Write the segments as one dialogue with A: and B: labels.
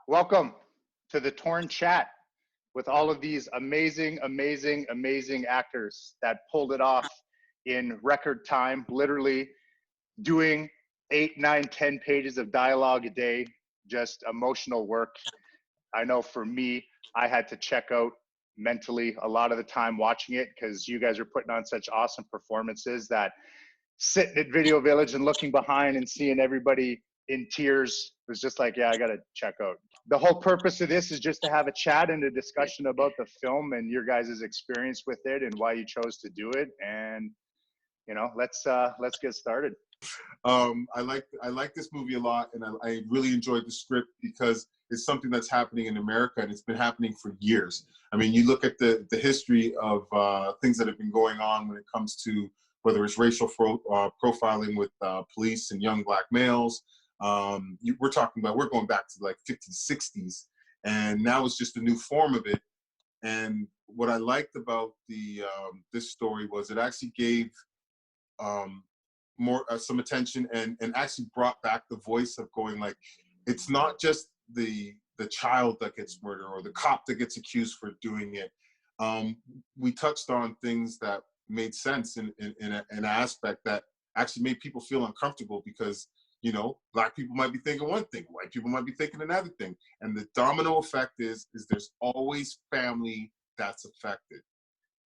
A: Welcome to the Torn Chat with all of these amazing, amazing, amazing actors that pulled it off in record time, literally doing 8, 9, 10 pages of dialogue a day, just emotional work. I know for me, I had to check out mentally a lot of the time watching it because you guys are putting on such awesome performances that sitting at Video Village and looking behind and seeing everybody in tears was just like, yeah, I got to check out. The whole purpose of this is just to have a chat and a discussion about the film and your guys' experience with it and why you chose to do it. And, you know, let's get started.
B: I like this movie a lot, and I really enjoyed the script because it's something that's happening in America, and it's been happening for years. I mean, you look at the history of things that have been going on when it comes to whether it's racial profiling with police and young black males. We're going back to like 50s, 60s, and now it's just a new form of it. And what I liked about this story was it actually gave more some attention and actually brought back the voice of going like, it's not just the child that gets murdered or the cop that gets accused for doing it. We touched on things that made sense in an aspect that actually made people feel uncomfortable because, you know, black people might be thinking one thing, white people might be thinking another thing. And the domino effect is there's always family that's affected.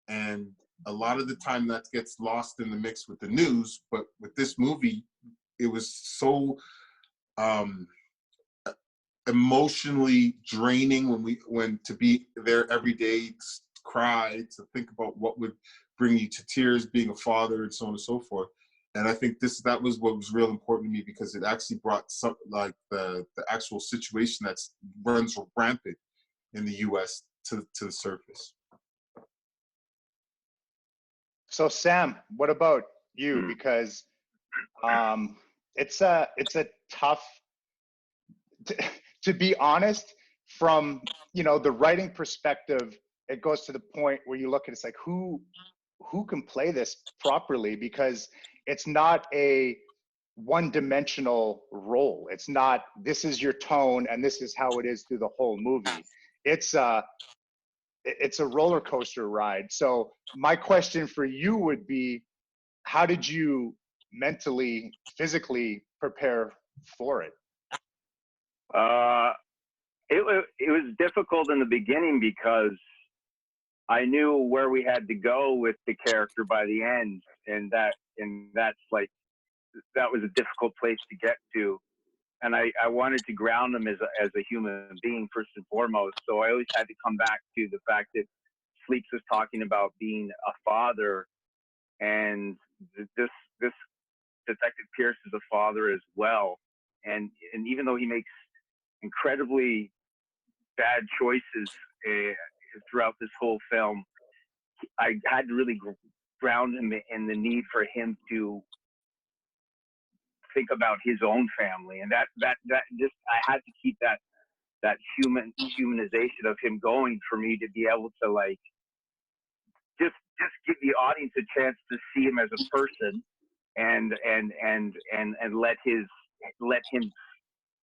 B: And a lot of the time that gets lost in the mix with the news, but with this movie, it was so emotionally draining when to be there every day, cry, to think about what would bring you to tears, being a father, and so on and so forth. And I think that was what was real important to me because it actually brought some like the actual situation that runs rampant in the U.S. to the surface.
A: So Sam, what about you? Because it's a tough, to be honest, from, you know, the writing perspective, it goes to the point where you look at it's like who can play this properly, because it's not a one-dimensional role. It's not this is your tone and this is how it is through the whole movie. It's a roller coaster ride. So my question for you would be, how did you mentally, physically prepare for it?
C: It was difficult in the beginning because I knew where we had to go with the character by the end, and that's like, that was a difficult place to get to. And I wanted to ground him as a human being first and foremost. So I always had to come back to the fact that Sleeps was talking about being a father, and this Detective Pierce is a father as well. And even though he makes incredibly bad choices throughout this whole film, I had to really ground him in the need for him to think about his own family, and that just, I had to keep that humanization of him going for me to be able to like just give the audience a chance to see him as a person and let him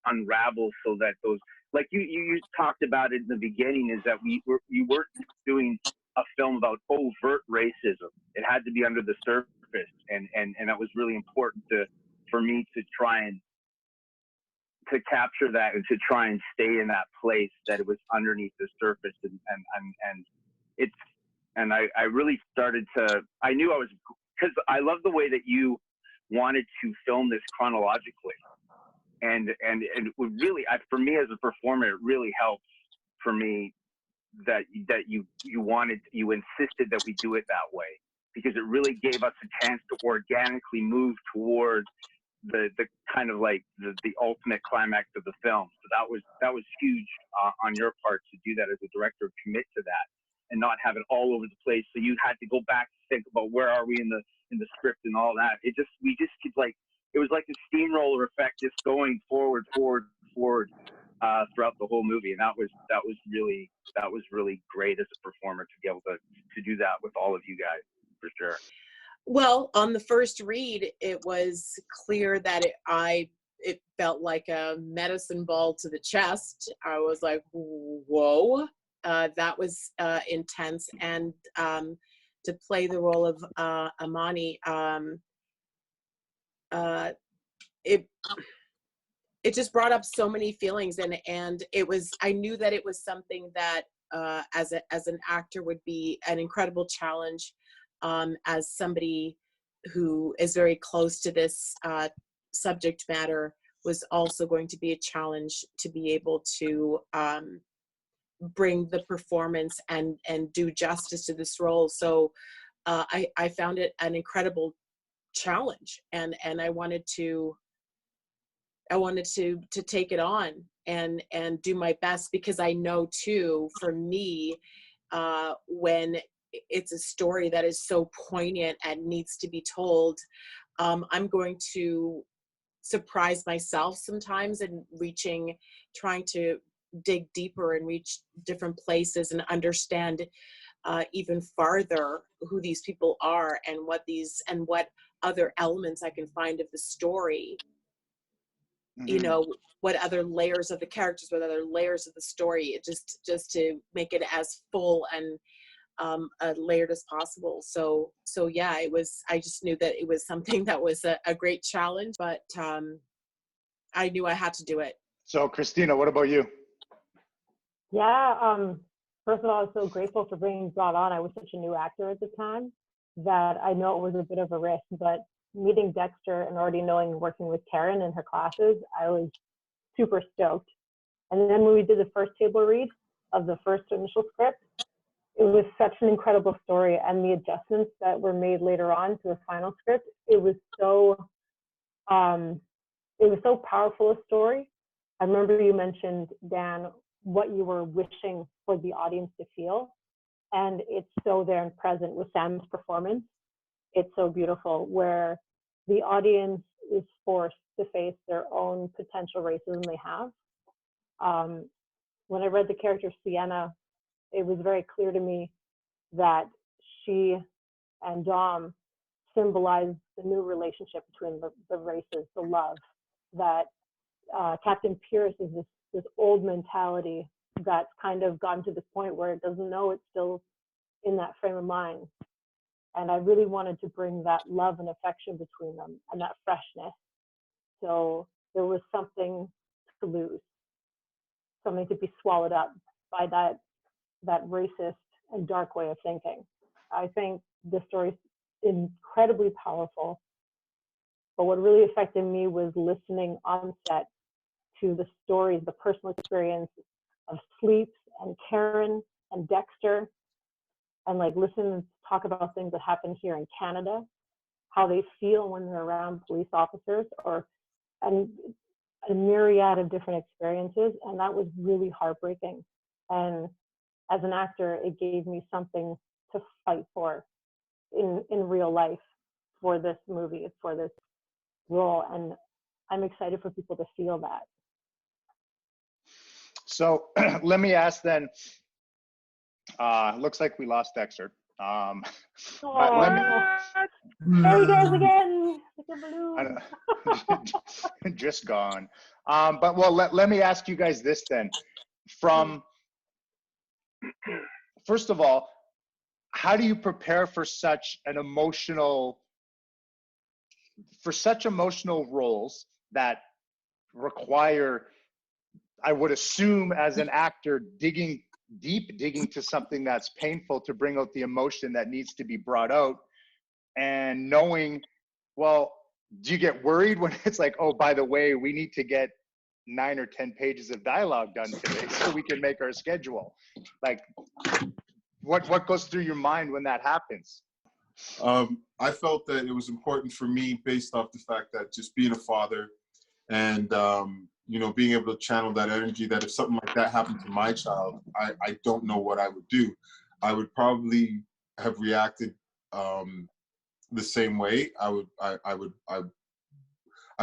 C: unravel, so that those, like you talked about it in the beginning, is that we weren't doing a film about overt racism. It had to be under the surface, and that was really important for me to try and to capture that and to try and stay in that place that it was underneath the surface, and it's, and I really started to, I knew I was, because I love the way that you wanted to film this chronologically. And it would really, for me as a performer, it really helps for me that you insisted that we do it that way, because it really gave us a chance to organically move towards the kind of like the ultimate climax of the film. So that was huge on your part to do that as a director, commit to that and not have it all over the place. So you had to go back to think about where are we in the script and all that. We just keep like, it was like a steamroller effect, just going forward throughout the whole movie, and that was really great as a performer to be able to do that with all of you guys, for sure.
D: Well, on the first read, it was clear that it felt like a medicine ball to the chest. I was like, whoa, that was intense. And to play the role of Amani, it just brought up so many feelings, and it was, I knew that it was something that as an actor would be an incredible challenge, as somebody who is very close to this subject matter, was also going to be a challenge to be able to bring the performance and do justice to this role. So I found it an incredible challenge, and I wanted to take it on and do my best, because I know too, for me, when it's a story that is so poignant and needs to be told, I'm going to surprise myself sometimes in trying to dig deeper and reach different places and understand even farther who these people are and what other elements I can find of the story. You know, what other layers of the characters, what other layers of the story, it just to make it as full and layered as possible. So yeah, I just knew that it was something that was a great challenge, but I knew I had to do it.
A: So Christina, what about you?
E: Yeah, first of all, I was so grateful for being brought on. I was such a new actor at the time that I know it was a bit of a risk, but meeting Dexter and already knowing working with Karen in her classes, I was super stoked. And then when we did the first table read of the first initial script, it was such an incredible story, and the adjustments that were made later on to the final script, it was so powerful a story. I remember you mentioned, Dan, what you were wishing for the audience to feel, and it's so there and present with Sam's performance. It's so beautiful, where the audience is forced to face their own potential racism they have. When I read the character Sienna, it was very clear to me that she and Dom symbolize the new relationship between the races, the love, that Captain Pierce is this old mentality that's kind of gotten to this point where it doesn't know it's still in that frame of mind. And I really wanted to bring that love and affection between them and that freshness. So there was something to lose, something to be swallowed up by that racist and dark way of thinking. I think the story is incredibly powerful. But what really affected me was listening on set to the stories, the personal experience of Sleeps and Karen and Dexter, and like listening to talk about things that happen here in Canada, how they feel when they're around police officers, and a myriad of different experiences. And that was really heartbreaking. And as an actor, it gave me something to fight for in real life for this movie, for this role. And I'm excited for people to feel that.
A: So let me ask then, looks like we lost Dexter. But let me,
E: there he goes again, with the balloon.
A: just gone. But well, let me ask you guys this then. First of all, how do you prepare for such emotional roles that require, I would assume as an actor, digging to something that's painful to bring out the emotion that needs to be brought out, and knowing, well, do you get worried when it's like, oh, by the way, we need to get 9 or 10 pages of dialogue done today so we can make our schedule? Like, what goes through your mind when that happens?
B: I felt that it was important for me, based off the fact that just being a father and you know, being able to channel that energy, that if something like that happened to my child, I don't know what I would do. I would probably have reacted the same way. I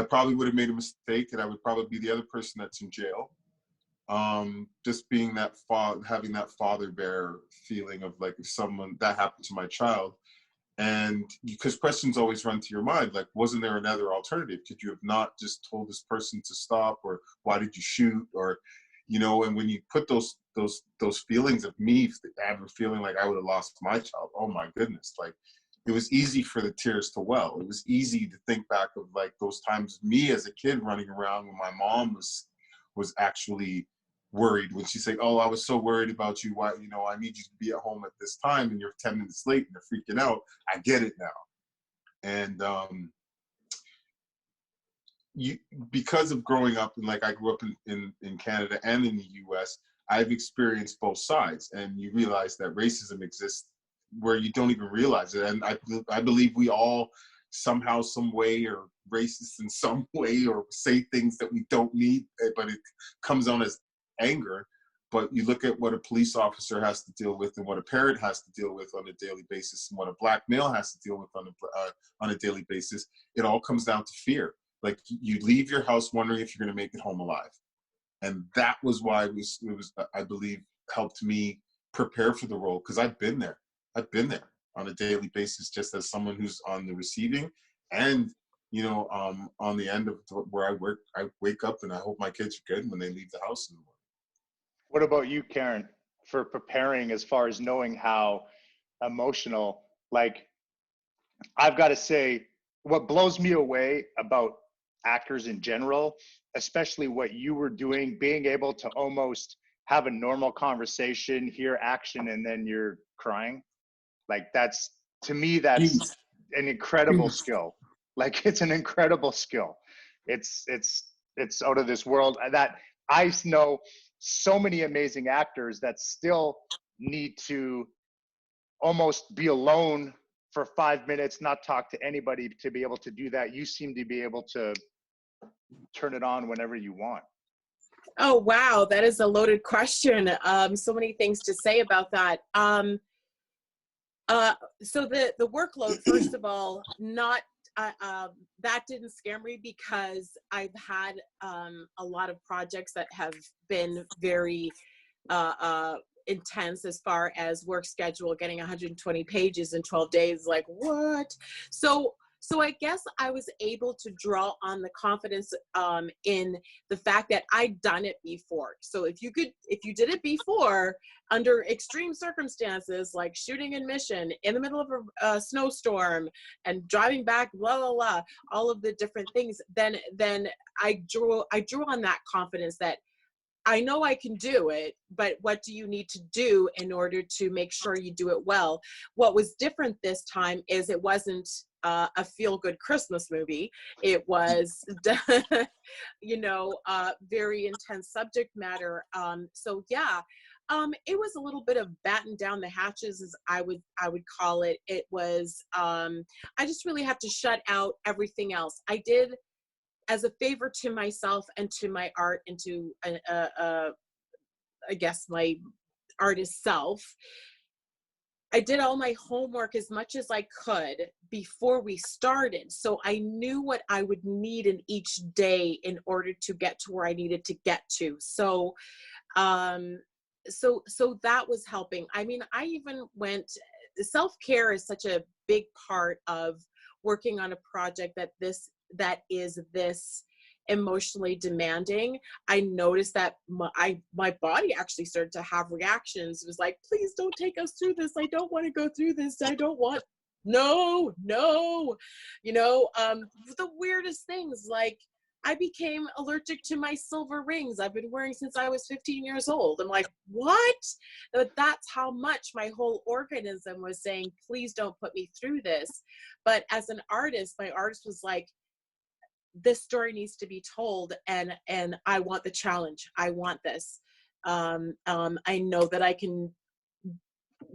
B: probably would have made a mistake, and I would probably be the other person that's in jail. Just being having that father bear feeling of like, if someone that happened to my child. And because questions always run to your mind, like, wasn't there another alternative? Could you have not just told this person to stop, or why did you shoot, or, you know? And when you put those feelings of me ever feeling like I would have lost my child, oh my goodness, like, it was easy for the tears to well. It was easy to think back of like those times, me as a kid running around when my mom was actually worried, when she's like, oh, I was so worried about you. Why, you know, I need you to be at home at this time and you're 10 minutes late and you're freaking out. I get it now. And you, because of growing up, and like I grew up in Canada and in the US, I've experienced both sides, and you realize that racism exists where you don't even realize it. And I believe we all somehow, some way, are racist in some way, or say things that we don't need, but it comes on as anger. But you look at what a police officer has to deal with, and what a parent has to deal with on a daily basis, and what a black male has to deal with on a daily basis. It all comes down to fear. Like, you leave your house wondering if you're going to make it home alive. And that was why it was, I believe, helped me prepare for the role, because I've been there on a daily basis, just as someone who's on the receiving and, you know, on the end of where I work. I wake up and I hope my kids are good when they leave the house in the morning.
A: What about you, Karen, for preparing, as far as knowing how emotional? Like, I've got to say, what blows me away about actors in general, especially what you were doing, being able to almost have a normal conversation, hear action, and then you're crying. Like, that's, to me, that's an incredible skill. Like, it's an incredible skill. It's out of this world. That I know so many amazing actors that still need to almost be alone for 5 minutes, not talk to anybody, to be able to do that. You seem to be able to turn it on whenever you want.
D: Oh, wow. That is a loaded question. So many things to say about that. So the workload, first of all, not that didn't scare me, because I've had a lot of projects that have been very intense as far as work schedule, getting 120 pages in 12 days. Like, what? So I guess I was able to draw on the confidence in the fact that I'd done it before. So if you did it before under extreme circumstances, like shooting in Mission in the middle of a snowstorm and driving back, blah, blah, blah, all of the different things, then I drew on that confidence that I know I can do it, but what do you need to do in order to make sure you do it well? What was different this time is it wasn't a feel-good Christmas movie. It was, you know, very intense subject matter. So yeah, it was a little bit of batten down the hatches, as I would call it. It was, I just really had to shut out everything else. I did, as a favor to myself and to my art and to, I guess, my artist self, I did all my homework as much as I could before we started. So I knew what I would need in each day in order to get to where I needed to get to. So, so that was helping. I mean, I even went, self-care is such a big part of working on a project that is this emotionally demanding. I noticed that my body actually started to have reactions. It was like, please don't take us through this. I don't want to go through this. I don't want, no, you know, the weirdest things, like I became allergic to my silver rings I've been wearing since I was 15 years old. I'm like, what? But that's how much my whole organism was saying, please don't put me through this. But as an artist, my artist was like, this story needs to be told, and I want the challenge. I want this. I know that I can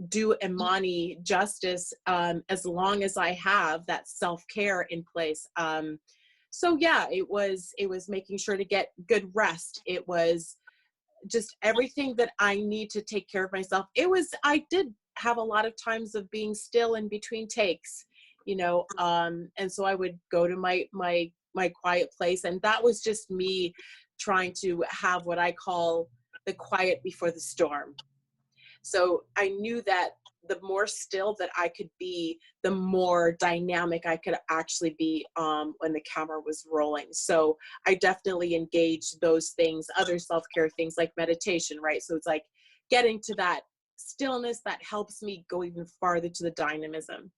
D: do Imani justice as long as I have that self-care in place. So yeah, it was making sure to get good rest. It was just everything that I need to take care of myself. I did have a lot of times of being still in between takes, you know, and so I would go to my quiet place, and that was just me trying to have what I call the quiet before the storm. So I knew that the more still that I could be, the more dynamic I could actually be when the camera was rolling. So I definitely engaged those things, other self-care things like meditation, right? So it's like getting to that stillness that helps me go even farther to the dynamism.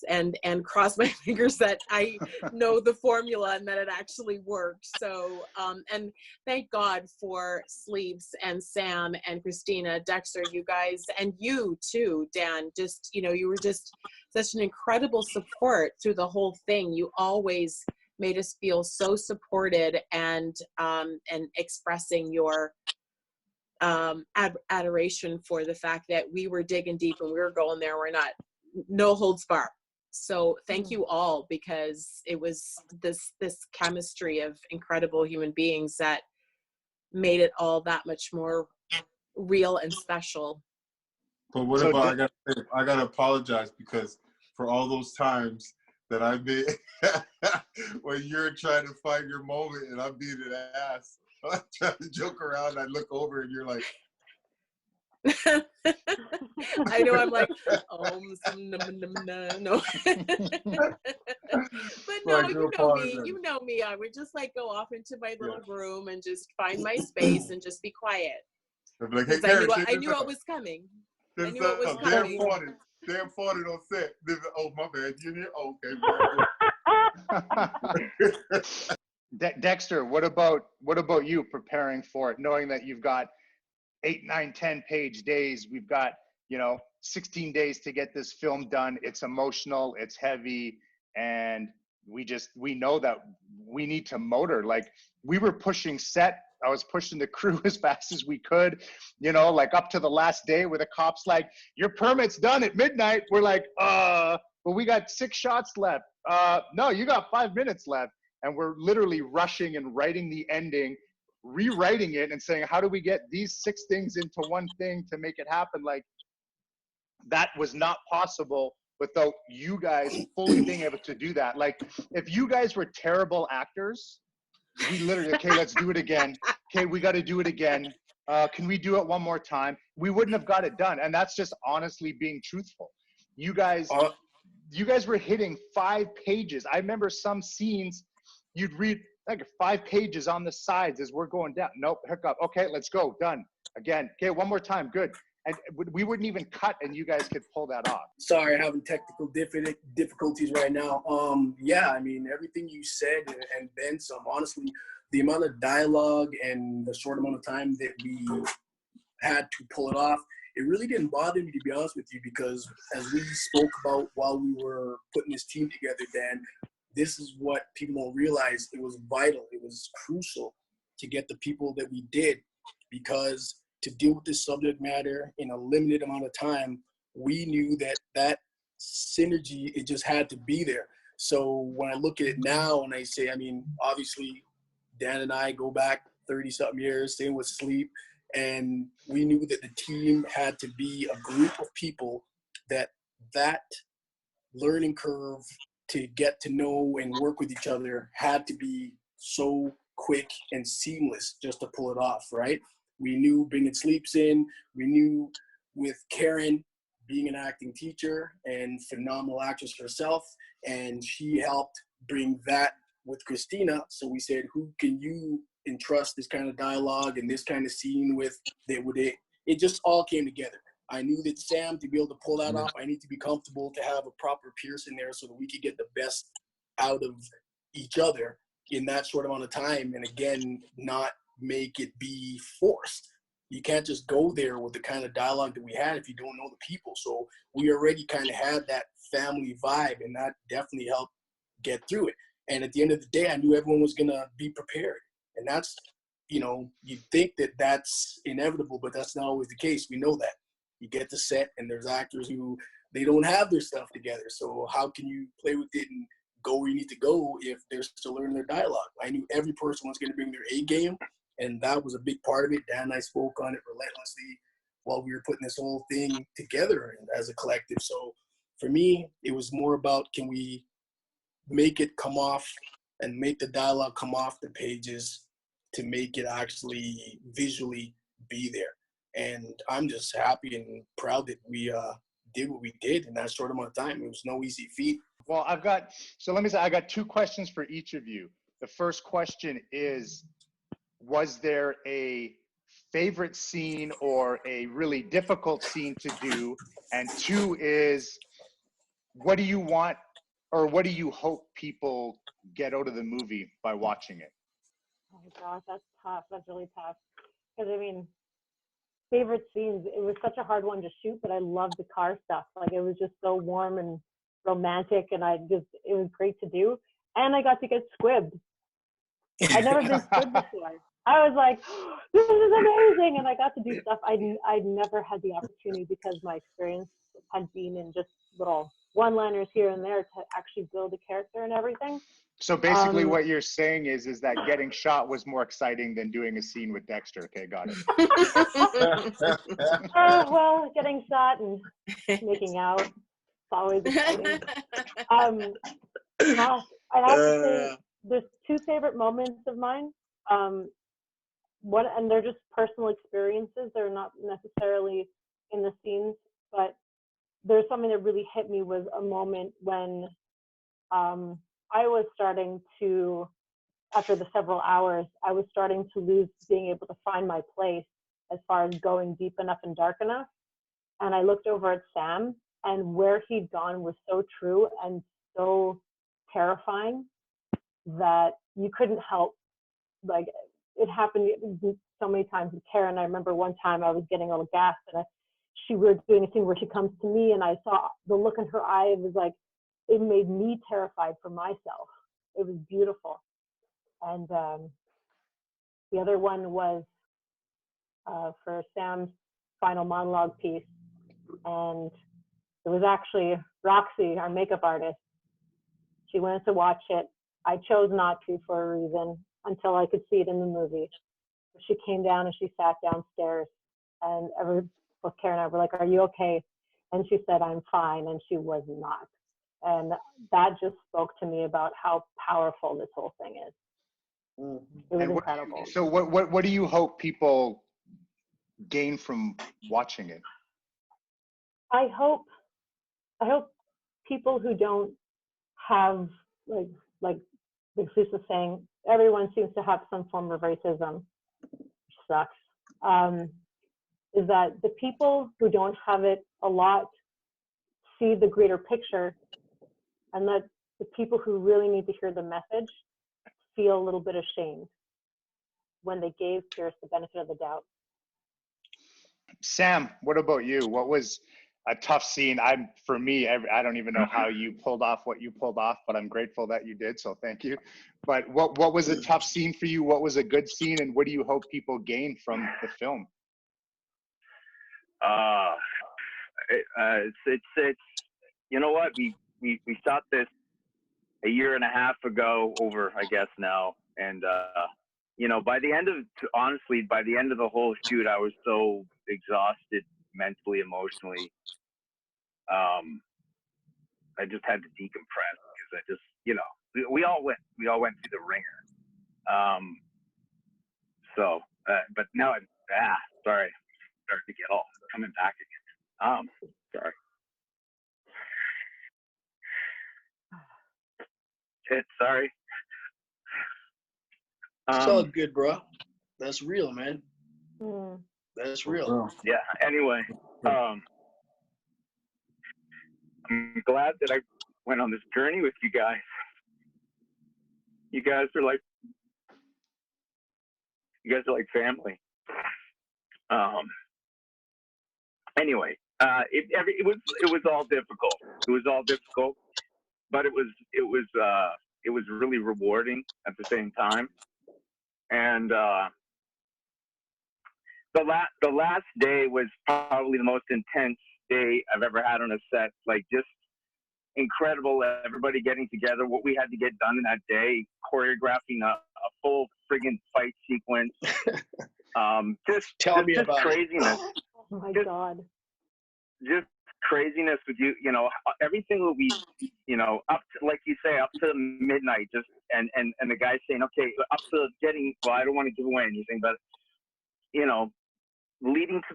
D: And cross my fingers that I know the formula and that it actually works. So and thank God for Sleeps and Sam and Christina, Dexter, you guys, and you too, Dan. Just, you know, you were just such an incredible support through the whole thing. You always made us feel so supported, and expressing your adoration for the fact that we were digging deep and we were going there. We're not, no holds barred. So thank you all, because it was this chemistry of incredible human beings that made it all that much more real and special.
B: But what
A: So
B: about, I gotta apologize, because for all those times that I made when you're trying to find your moment and I'm being an ass, I'm trying to joke around, I look over and you're like,
D: I know, I'm like, oh, no. But
B: so I
D: no,
B: do
D: you
B: apologize.
D: know me. I would just like go off into my little room and just find my space and just be quiet.
B: I'd be like, hey,
D: Because
B: Karen,
D: I knew it was coming. I knew it was
B: damn
D: coming.
B: farted on set. Oh, my bad. You here? Oh, okay.
A: Dexter, what about you preparing for it, knowing that you've got 8, 9, 10 page days? We've got, 16 days to get this film done. It's emotional, it's heavy, and we know that we need to motor. Like, we were pushing set. I was pushing the crew as fast as we could, like up to the last day, where the cops like, your permit's done at midnight. We're like, but we got 6 shots left. No, you got 5 minutes left. And we're literally rushing and writing the ending, rewriting it and saying, how do we get these 6 things into one thing to make it happen? Like, that was not possible without you guys fully being able to do that. Like, if you guys were terrible actors, we literally, okay, let's do it again. Okay, we got to do it again. Can we do it one more time? We wouldn't have got it done. And that's just honestly being truthful. You guys were hitting 5 pages. I remember some scenes you'd read like 5 pages on the sides as we're going down. Nope, hiccup. Okay, let's go. Done. Again. Okay, one more time. Good. And we wouldn't even cut, and you guys could pull that off.
F: Sorry, having technical difficulties right now. Yeah, I mean, everything you said and then some. Honestly, the amount of dialogue and the short amount of time that we had to pull it off, it really didn't bother me, to be honest with you, because as we spoke about while we were putting this team together, Dan, this is what people don't realize. It was vital. It was crucial to get the people that we did, because to deal with this subject matter in a limited amount of time, we knew that synergy, it just had to be there. So when I look at it now and I say, I mean, obviously Dan and I go back 30-something years, same with Sleep, and we knew that the team had to be a group of people that learning curve to get to know and work with each other had to be so quick and seamless just to pull it off, right? We knew bringing Sleeps in. We knew with Karen being an acting teacher and phenomenal actress herself, and she helped bring that with Christina. So we said, who can you entrust this kind of dialogue and this kind of scene with? It just all came together. I knew that Sam, to be able to pull that off, I need to be comfortable to have a proper Pierce in there so that we could get the best out of each other in that short amount of time. And again, not make it be forced. You can't just go there with the kind of dialogue that we had if you don't know the people. So we already kind of had that family vibe, and that definitely helped get through it. And at the end of the day, I knew everyone was going to be prepared. And that's, you'd think that that's inevitable, but that's not always the case. We know that. You get to set, and there's actors who, they don't have their stuff together. So how can you play with it and go where you need to go if they're still learning their dialogue? I knew every person was going to bring their A game, and that was a big part of it. Dan and I spoke on it relentlessly while we were putting this whole thing together as a collective. So for me, it was more about, can we make it come off and make the dialogue come off the pages to make it actually visually be there. And I'm just happy and proud that we did what we did in that short amount of time. It was no easy feat.
A: Well, I got 2 questions for each of you. The first question is, was there a favorite scene or a really difficult scene to do? And 2 is, what do you want or what do you hope people get out of the movie by watching it?
E: Oh my gosh, that's tough. That's really tough. Because I mean, favorite scenes, it was such a hard one to shoot, but I loved the car stuff. Like, it was just so warm and romantic, and it was great to do. And I got to get squibbed. I'd never been squibbed before. I was like, this is amazing. And I got to do stuff I'd never had the opportunity, because my experience had been in just little one-liners here and there to actually build a character and everything.
A: So basically what you're saying is that getting shot was more exciting than doing a scene with Dexter. Okay, got it.
E: Well, getting shot and making out, it's always exciting. Gosh, I have to say, there's 2 favorite moments of mine. One, and they're just personal experiences. They're not necessarily in the scenes, but there's something that really hit me, was a moment when I was starting to, after the several hours, I was starting to lose being able to find my place as far as going deep enough and dark enough. And I looked over at Sam, and where he'd gone was so true and so terrifying that you couldn't help. Like, it happened so many times with Karen. I remember one time I was getting a little gassed, and we were doing a scene where she comes to me, and I saw the look in her eye. It was like, it made me terrified for myself. It was beautiful. And the other one was for Sam's final monologue piece. And it was actually Roxy, our makeup artist. She wanted to watch it. I chose not to, for a reason, until I could see it in the movie. She came down and she sat downstairs, and both Karen and I were like, "Are you okay?" And she said, "I'm fine," and she was not. And that just spoke to me about how powerful this whole thing is. It was incredible.
A: So what do you hope people gain from watching it?
E: I hope people who don't have, like Lisa was saying, everyone seems to have some form of racism, which sucks. Is that the people who don't have it a lot see the greater picture, and that the people who really need to hear the message feel a little bit ashamed when they gave Pierce the benefit of the doubt.
A: Sam, what about you? What was a tough scene? For me, I don't even know how you pulled off what you pulled off, but I'm grateful that you did, so thank you. But what was a tough scene for you? What was a good scene, and what do you hope people gain from the film?
C: It's you know what, we shot this a year and a half ago, over, I guess now, and you know, by the end of the whole shoot, I was so exhausted mentally, emotionally. I just had to decompress, because I just, you know, we all went through the ringer. So, but now sorry, starting to get all coming back again. Sorry. Sorry.
F: It's all good, bro. That's real, man. That's real.
C: Yeah. Anyway, I'm glad that I went on this journey with you guys. You guys are like family. Anyway, it was all difficult. It was all difficult, but it was really rewarding at the same time. And the last day was probably the most intense day I've ever had on a set. Like, just incredible, everybody getting together, what we had to get done in that day, choreographing a full friggin' fight sequence. Just craziness.
E: Oh my God.
C: Just craziness with you know, everything that we, you know, up to, like you say, up to midnight, just, and the guy saying, okay, up to getting, well, I don't want to give away anything, but, you know, leading to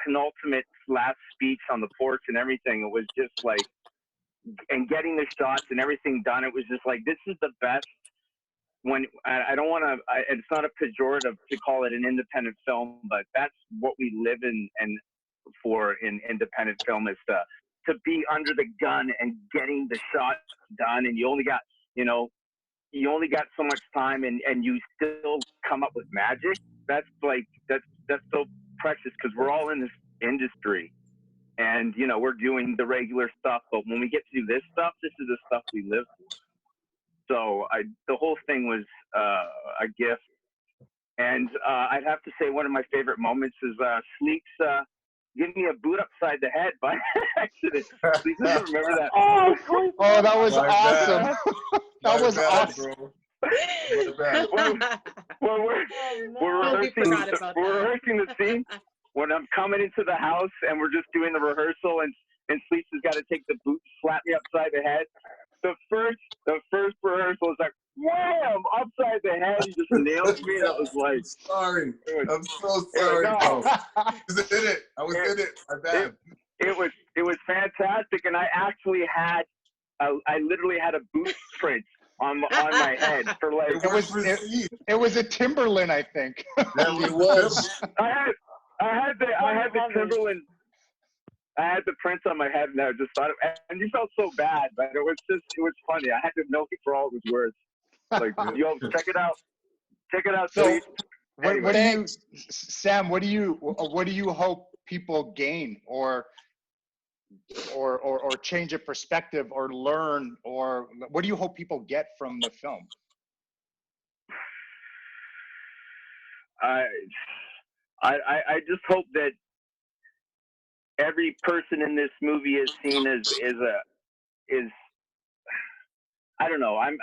C: penultimate last speech on the porch and everything, it was just like, and getting the shots and everything done, it was just like, this is the best. When I don't want to, it's not a pejorative to call it an independent film, but that's what we live in and for in independent film, is to be under the gun and getting the shot done. And you only got, you know, you only got so much time, and you still come up with magic. That's like, that's so precious, because we're all in this industry, and, you know, we're doing the regular stuff, but when we get to do this stuff, this is the stuff we live for. So the whole thing was a gift. And I'd have to say one of my favorite moments is Sleep's giving me a boot upside the head by accident. Sleep, do you remember that?
E: Oh,
A: Oh, that was
B: My
A: awesome. That was
B: bad,
A: awesome.
B: bro. My bad.
C: Well, we're
D: We forgot about
C: we're
D: that.
C: rehearsing the scene when I'm coming into the house, and we're just doing the rehearsal, and Sleeps has got to take the boot, slap me upside the head. The first rehearsal is like, wham, upside the head. He just nails me. That was like,
B: Sorry. I'm so
C: it
B: sorry,
C: was,
B: bro. I was in it. I was in it. My bad.
C: it was fantastic, and I actually had, I literally had a boot print on my head for like.
A: It was a Timberland, I think.
B: Yeah,
F: It was.
C: I had the Timberland. I had the prints on my head, and I just thought, and you felt so bad, but it was funny. I had to milk it for all it was worth. Like, yo, check it out,
A: So,
C: Sleep.
A: what do you, Sam? What do you hope people gain, or change of perspective, or learn, or what do you hope people get from the film?
C: I just hope that every person in this movie is seen as I don't know. I'm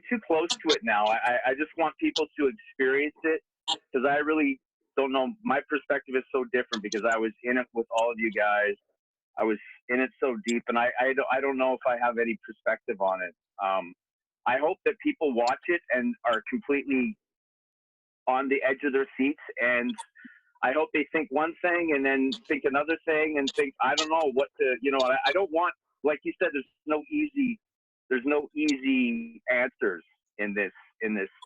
C: too close to it now. I just want people to experience it, because I really don't know. My perspective is so different, because I was in it with all of you guys. I was in it so deep, and I don't know if I have any perspective on it. I hope that people watch it and are completely on the edge of their seats, and I hope they think one thing and then think another thing and think, I don't know what to, you know, I don't want, like you said, there's no easy answers in this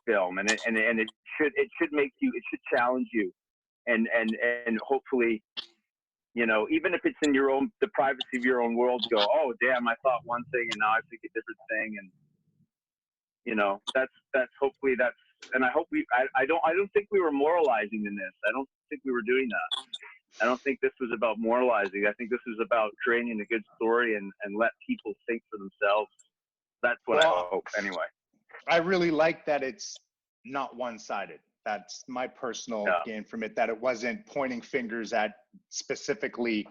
C: film, and it should make you, it should challenge you, and hopefully, you know, even if it's in the privacy of your own world, go, oh damn, I thought one thing and now I think a different thing, and you know, that's hopefully that's, and I hope I don't think we were moralizing in this. I don't think we were doing that. I don't think this was about moralizing. I think this was about creating a good story and let people think for themselves. That's what I hope, anyway.
A: I really like that it's not one-sided. That's my personal gain from it, that it wasn't pointing fingers at specifically.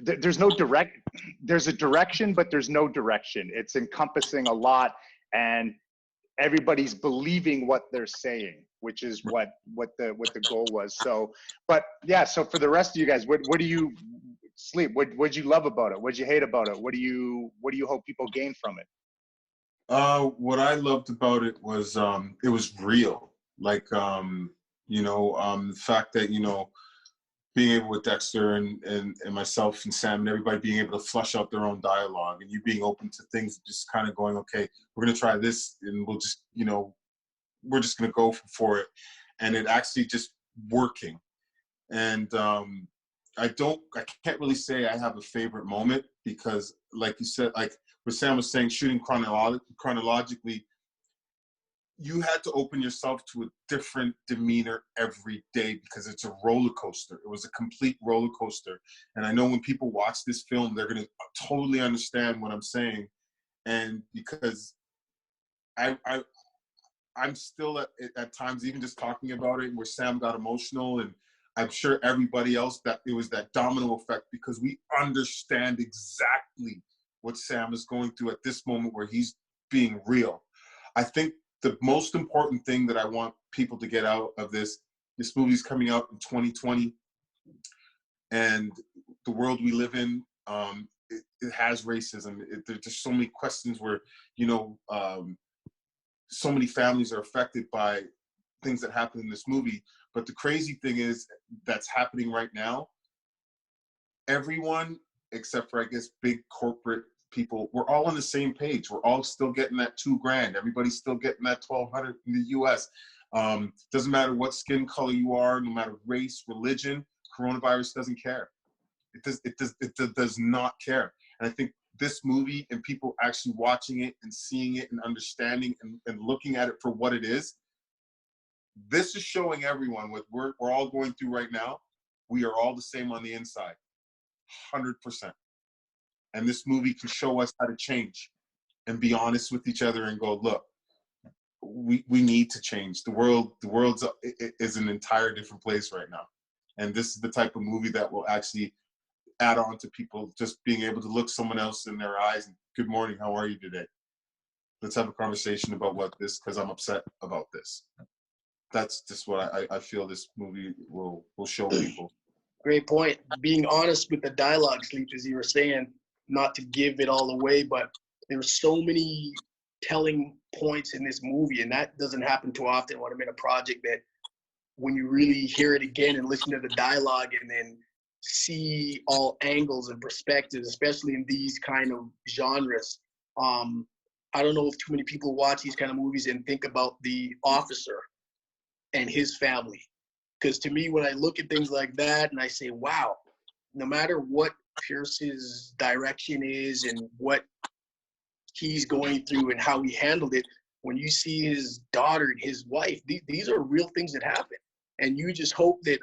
A: There's a direction, but there's no direction. It's encompassing a lot, and everybody's believing what they're saying, which is what the goal was. So, but yeah, so for the rest of you guys, what do you, Sleep, what'd you love about it? What'd you hate about it? What do you hope people gain from it?
B: What I loved about it was real. Like, you know, the fact that, you know, being able with Dexter and myself and Sam and everybody being able to flush out their own dialogue, and you being open to things, just kind of going, okay, we're going to try this, and we'll just, you know, we're just going to go for it. And it actually just working. And I can't really say I have a favorite moment, because like you said, like what Sam was saying, shooting chronologically, you had to open yourself to a different demeanor every day, because it's a roller coaster. It was a complete roller coaster. And I know when people watch this film, they're going to totally understand what I'm saying. And because I'm still at times, even just talking about it, where Sam got emotional, and I'm sure everybody else, that it was that domino effect, because we understand exactly what Sam is going through at this moment where he's being real. I think the most important thing that I want people to get out of this movie's coming out in 2020, and the world we live in, it has racism. There's just so many questions where, you know, so many families are affected by things that happen in this movie. But the crazy thing is that's happening right now. Everyone, except for, I guess, big corporate people, we're all on the same page. We're all still getting that $2,000. Everybody's still getting that $1,200 in the US. Doesn't matter what skin color you are, no matter race, religion, coronavirus doesn't care. It does not care. And I think this movie and people actually watching it and seeing it and understanding and looking at it for what it is, this is showing everyone what we're all going through right now. We are all the same on the inside, 100%. And this movie can show us how to change and be honest with each other and go, look, we need to change. The world's is an entire different place right now. And this is the type of movie that will actually add on to people just being able to look someone else in their eyes and, good morning, how are you today? Let's have a conversation about this, because I'm upset about this. That's just what I feel this movie will show people.
F: Great point. Being honest with the dialogue, Sleep, as you were saying, not to give it all away, but there were so many telling points in this movie, and that doesn't happen too often when I'm in a project, that when you really hear it again and listen to the dialogue and then see all angles and perspectives, especially in these kind of genres. I don't know if too many people watch these kind of movies and think about the officer and his family. Because to me, when I look at things like that and I say, wow, no matter what Pierce's direction is and what he's going through and how he handled it, when you see his daughter and his wife, these are real things that happen. And you just hope that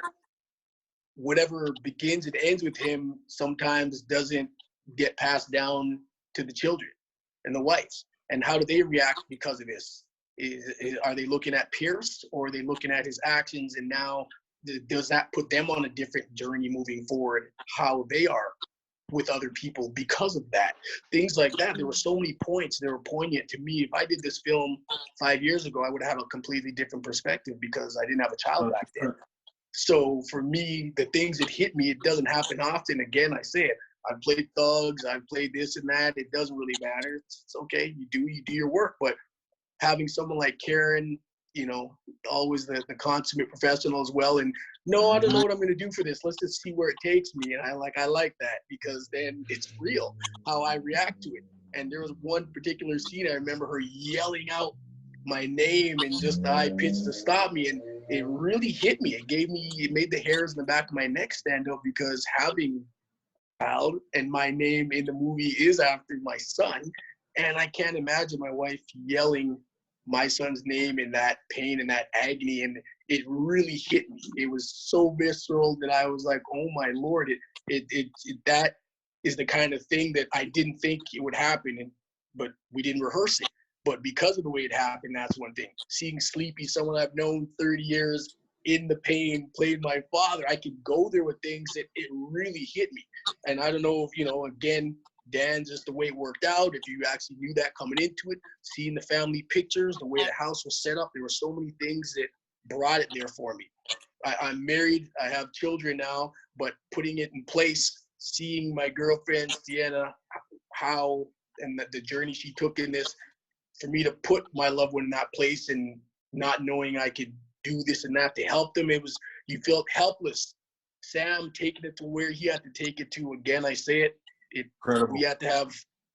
F: whatever begins and ends with him sometimes doesn't get passed down to the children and the wives. And how do they react because of this? Are they looking at Pierce, or are they looking at his actions, and now does that put them on a different journey moving forward, how they are with other people because of that? Things like that. There were so many points that were poignant to me. If I did this film 5 years ago, I would have a completely different perspective because I didn't have a child back then. So for me, the things that hit me, it doesn't happen often. Again, I say it. I've played thugs, I've played this and that. It doesn't really matter. It's okay. You do your work. But having someone like Karen, you know, always the consummate professional as well. And no, I don't know what I'm going to do for this. Let's just see where it takes me. And I like that, because then it's real how I react to it. And there was one particular scene I remember her yelling out my name and just the high pitch to stop me, and it really hit me. It made the hairs in the back of my neck stand up, because having a child and my name in the movie is after my son, and I can't imagine my wife yelling my son's name in that pain and that agony, and it really hit me. It was so visceral that I was like, oh my Lord, that is the kind of thing that I didn't think it would happen, but we didn't rehearse it. But because of the way it happened, that's one thing. Seeing Sleepy, someone I've known 30 years, in the pain, played my father, I could go there with things that it really hit me. And I don't know if, again, Dan, just the way it worked out, if you actually knew that coming into it, seeing the family pictures, the way the house was set up, there were so many things that brought it there for me. I'm married, I have children now, but putting it in place, seeing my girlfriend, Sienna, how, and the journey she took in this, for me to put my loved one in that place and not knowing I could do this and that to help them, you felt helpless. Sam taking it to where he had to take it to, again, I say it,
B: Incredible.
F: we had to have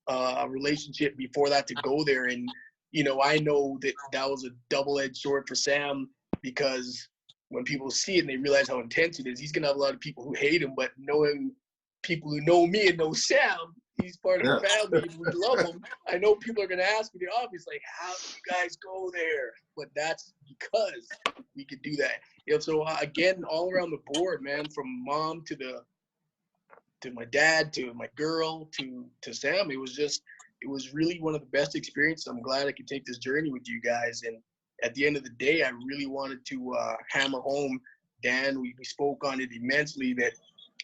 F: a relationship before that to go there. And, I know that was a double-edged sword for Sam, because when people see it and they realize how intense it is, he's going to have a lot of people who hate him, but knowing people who know me and know Sam, he's part of the family and we love him. I know people are going to ask me the obvious, like, how do you guys go there? But that's because we could do that. So again, all around the board, man, from mom to my dad, to my girl, to Sam, it was really one of the best experiences. I'm glad I could take this journey with you guys. And at the end of the day, I really wanted to hammer home, Dan, we spoke on it immensely, that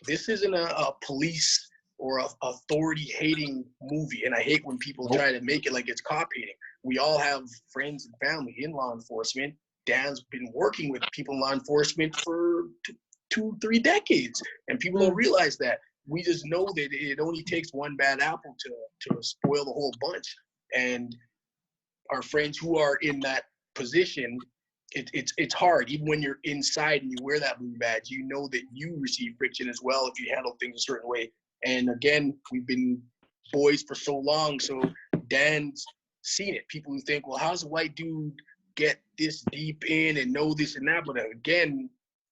F: this isn't a police or authority-hating movie. And I hate when people try to make it like it's cop-hating. We all have friends and family in law enforcement. Dan's been working with people in law enforcement for 2-3 decades, and people don't realize that. We just know that it only takes one bad apple to spoil the whole bunch. And our friends who are in that position it's hard. Even when you're inside and you wear that blue badge, you know that you receive friction as well if you handle things a certain way. And again, we've been boys for so long, so Dan's seen it. People who think, well, how's a white dude get this deep in and know this and that? But again,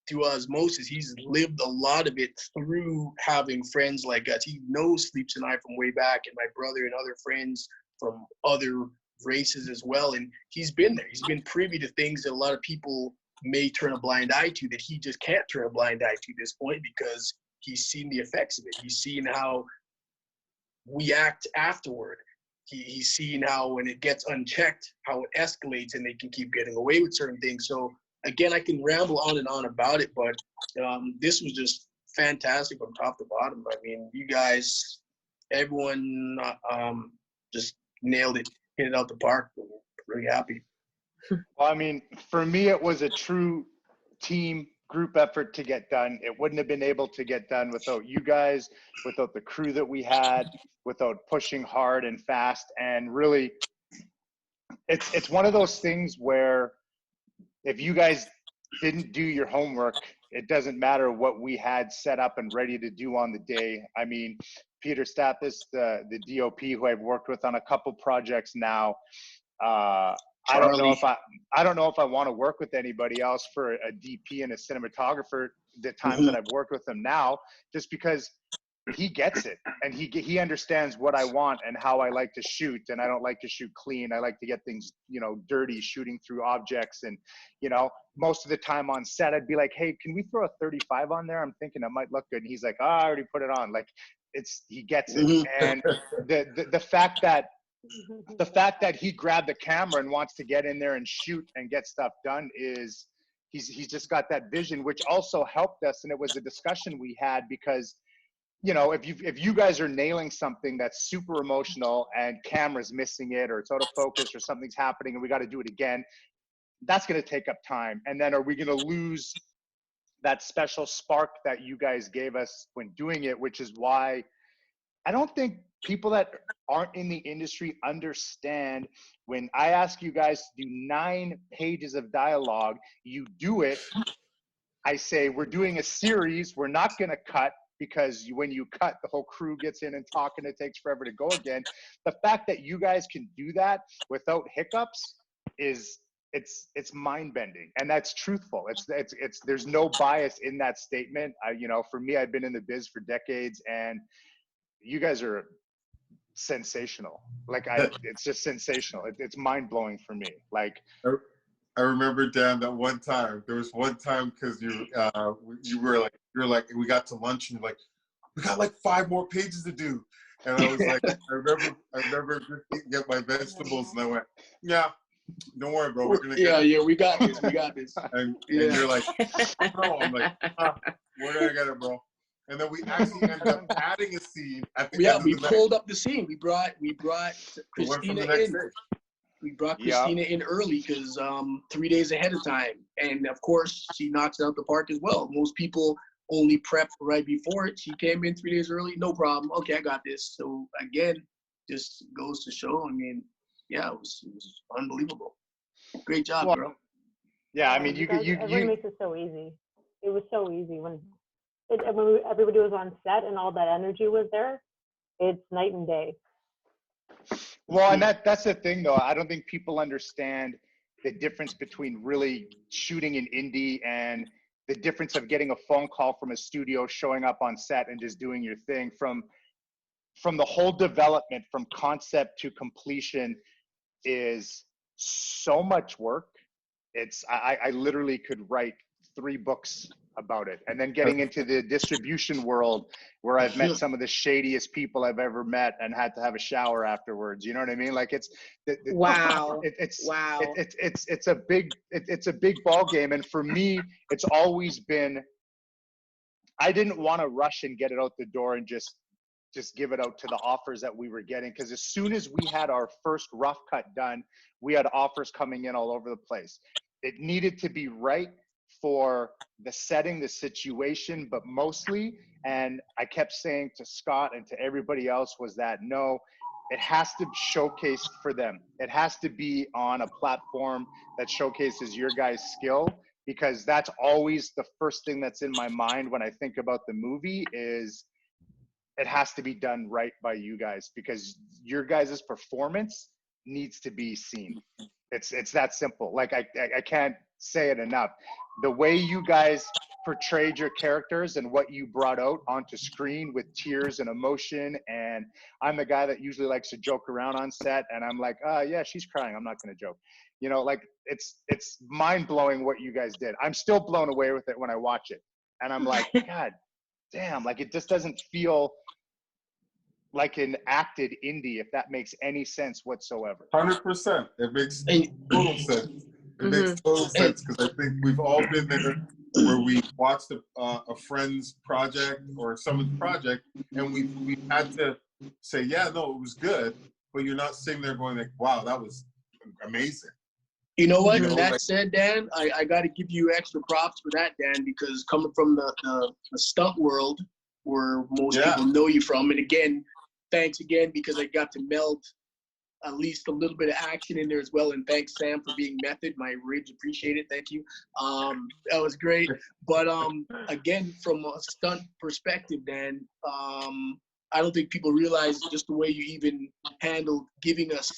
F: through osmosis, he's lived a lot of it through having friends like us. He knows Sleeps and I from way back, and my brother and other friends from other races as well. And he's been there. He's been privy to things that a lot of people may turn a blind eye to, that he just can't turn a blind eye to at this point, because he's seen the effects of it. He's seen how we act afterward. He's seen how when it gets unchecked, how it escalates and they can keep getting away with certain things. So again, I can ramble on and on about it, but this was just fantastic from top to bottom. I mean, you guys, everyone just nailed it, hit it out the park. Really happy.
A: Well, I mean, for me, it was a true team group effort to get done. It wouldn't have been able to get done without you guys, without the crew that we had, without pushing hard and fast. And really, it's one of those things where if you guys didn't do your homework, it doesn't matter what we had set up and ready to do on the day. I mean, Peter Stathis, the DOP who I've worked with on a couple projects now, I don't know if I want to work with anybody else for a DP and a cinematographer the times that I've worked with him now, just because he gets it and he understands what I want and how I like to shoot. And I don't like to shoot clean. I like to get things, dirty, shooting through objects. And, most of the time on set, I'd be like, hey, can we throw a 35 on there? I'm thinking it might look good. And he's like, oh, I already put it on. Like he gets it. And the fact that he grabbed the camera and wants to get in there and shoot and get stuff done is he's just got that vision, which also helped us. And it was a discussion we had because, if you guys are nailing something that's super emotional and camera's missing it or it's out of focus or something's happening and we got to do it again, that's going to take up time. And then are we going to lose that special spark that you guys gave us when doing it, which is why I don't think people that aren't in the industry understand when I ask you guys to do 9 pages of dialogue, you do it. I say, we're doing a series. We're not going to cut because when you cut, the whole crew gets in and talk and it takes forever to go again. The fact that you guys can do that without hiccups it's mind bending, and that's truthful. It's there's no bias in that statement. For me, I've been in the biz for decades and you guys are sensational. It's just sensational. It's mind blowing for me.
B: I remember, Dan, that one time. There was one time because you were like, we got to lunch and you're like, we got like 5 more pages to do, and I was like, I remember just get my vegetables, and I went, yeah, don't worry, bro, we're gonna
F: we got this.
B: And you're like, bro, I'm like, we're gonna get it, bro. And then we actually ended up adding a scene at the end of the
F: pulled up the scene. We brought Christina in. We brought Christina in early because 3 days ahead of time. And of course, she knocks it out the park as well. Most people only prep right before it. She came in 3 days early, no problem. Okay, I got this. So again, just goes to show. I mean, yeah, it was unbelievable. Great job, girl.
A: Yeah, I mean,
E: everyone makes it so easy. It was so easy when everybody was on set and all that energy was there. It's night and day.
A: Well, and that's the thing, though. I don't think people understand the difference between really shooting in indie and the difference of getting a phone call from a studio, showing up on set and just doing your thing. From the whole development, from concept to completion, is so much work. I literally could write 3 books about it. And then getting into the distribution world where I've met some of the shadiest people I've ever met and had to have a shower afterwards. You know what I mean? Like it's a big ball game. And for me, it's always been, I didn't want to rush and get it out the door and just give it out to the offers that we were getting. Because as soon as we had our first rough cut done, we had offers coming in all over the place. It needed to be right for the setting, the situation, but mostly, and I kept saying to Scott and to everybody else, was that no, it has to showcase for them. It has to be on a platform that showcases your guys' skill, because that's always the first thing that's in my mind when I think about the movie is it has to be done right by you guys, because your guys' performance needs to be seen. It's that simple. Like I can't say it enough. The way you guys portrayed your characters and what you brought out onto screen with tears and emotion, and I'm the guy that usually likes to joke around on set, and I'm like, yeah, she's crying, I'm not gonna joke. You know, like it's mind-blowing what you guys did. I'm still blown away with it when I watch it, and I'm like, God damn, like it just doesn't feel like an acted indie, if that makes any sense whatsoever.
B: 100%. It makes
F: And,
B: total sense. It makes
D: Mhm.
B: total sense, because I think we've all been there where we watched a friend's project or someone's project, and we had to say, yeah, no, it was good, but you're not sitting there going like, wow, that was amazing.
F: you know what?
B: You know,
F: That
B: like-
F: said, Dan, I got to give you extra props for that, Dan, because coming from the stunt world where most
B: Yeah.
F: people know you from, and again, thanks again, because I got to meld at least a little bit of action in there as well. And thanks, Sam, for being method. My ribs appreciate it. Thank you. That was great. But again, from a stunt perspective, Dan, I don't think people realize just the way you even handled giving us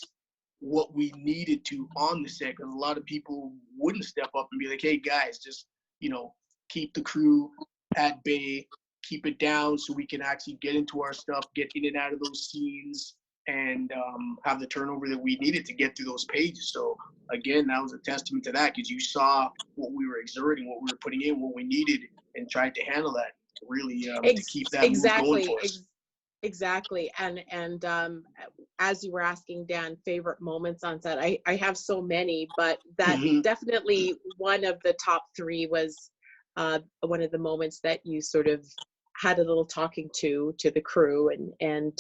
F: what we needed to on the set. Because a lot of people wouldn't step up and be like, hey, guys, just, you know, keep the crew at bay, keep it down so we can actually get into our stuff, get in and out of those scenes, and have the turnover that we needed to get through those pages. So again, that was a testament to that, because you saw what we were exerting, what we were putting in, what we needed, and tried to handle that really to keep that mood going for us.
D: Exactly. And as you were asking, Dan, favorite moments on set, I have so many, but that definitely one of the top three was one of the moments that you sort of had a little talking to the crew and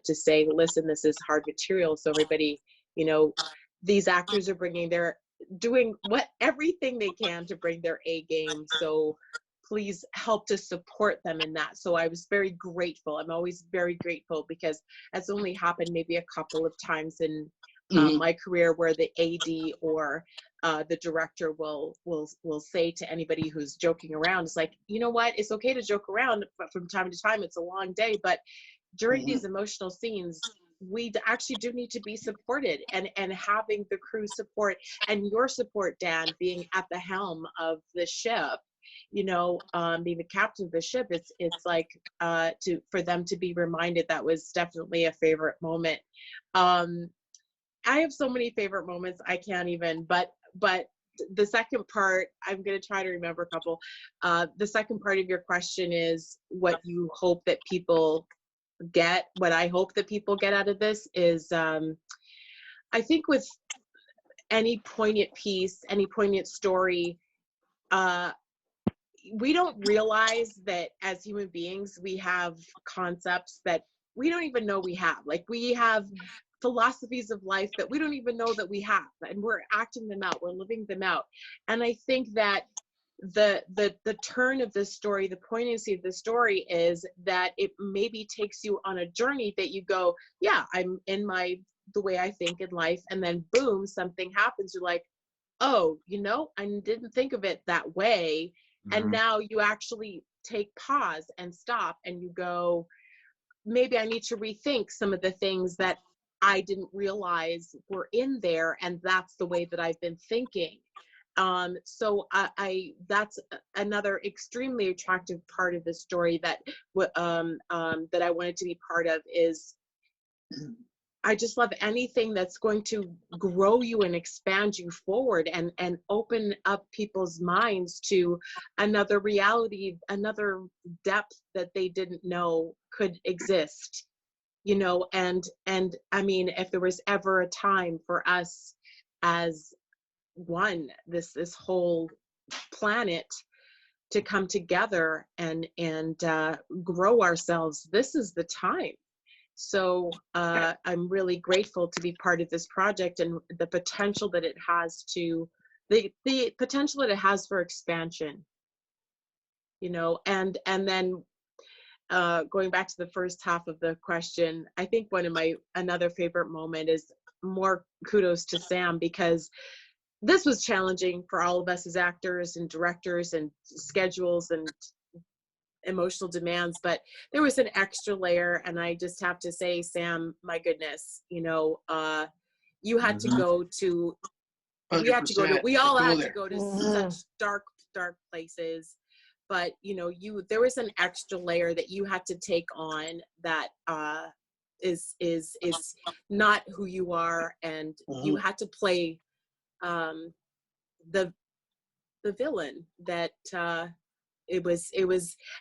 D: just saying, listen, this is hard material. So everybody, you know, these actors are doing everything they can to bring their A game. So please help to support them in that. So I was very grateful. I'm always very grateful, because that's only happened maybe a couple of times in my career where the AD or the director will say to anybody who's joking around, it's like, you know what, it's okay to joke around, but from time to time it's a long day. But during these emotional scenes, we actually do need to be supported, and having the crew support and your support, Dan, being at the helm of the ship, you know, being the captain of the ship, it's like for them to be reminded. That was definitely a favorite moment. I have so many favorite moments, I can't even, but the second part, I'm going to try to remember a couple. The second part of your question is what you hope that people get. What I hope that people get out of this is, I think with any poignant piece, any poignant story, we don't realize that as human beings, we have concepts that we don't even know we have. Like, we have philosophies of life that we don't even know that we have, and we're acting them out, we're living them out. And I think that the turn of this story, the poignancy of the story, is that it maybe takes you on a journey that you go, yeah, I'm in the way I think in life, and then boom, something happens. You're like, oh, you know, I didn't think of it that way. And now you actually take pause and stop, and you go, maybe I need to rethink some of the things that I didn't realize were in there, and that's the way that I've been thinking. So that's another extremely attractive part of the story that that I wanted to be part of. Is I just love anything that's going to grow you and expand you forward, and open up people's minds to another reality, another depth that they didn't know could exist, you know. And I mean, if there was ever a time for us as this whole planet to come together and grow ourselves, this is the time. So I'm really grateful to be part of this project, and the potential that it has the potential that it has for expansion, you know. And then going back to the first half of the question, I think another favorite moment is more kudos to Sam, because this was challenging for all of us as actors and directors and schedules and emotional demands, but there was an extra layer. And I just have to say, Sam, my goodness, you had to go to, we all had to go to such dark places. But there was an extra layer that you had to take on that is not who you are, and you had to play the villain that it was.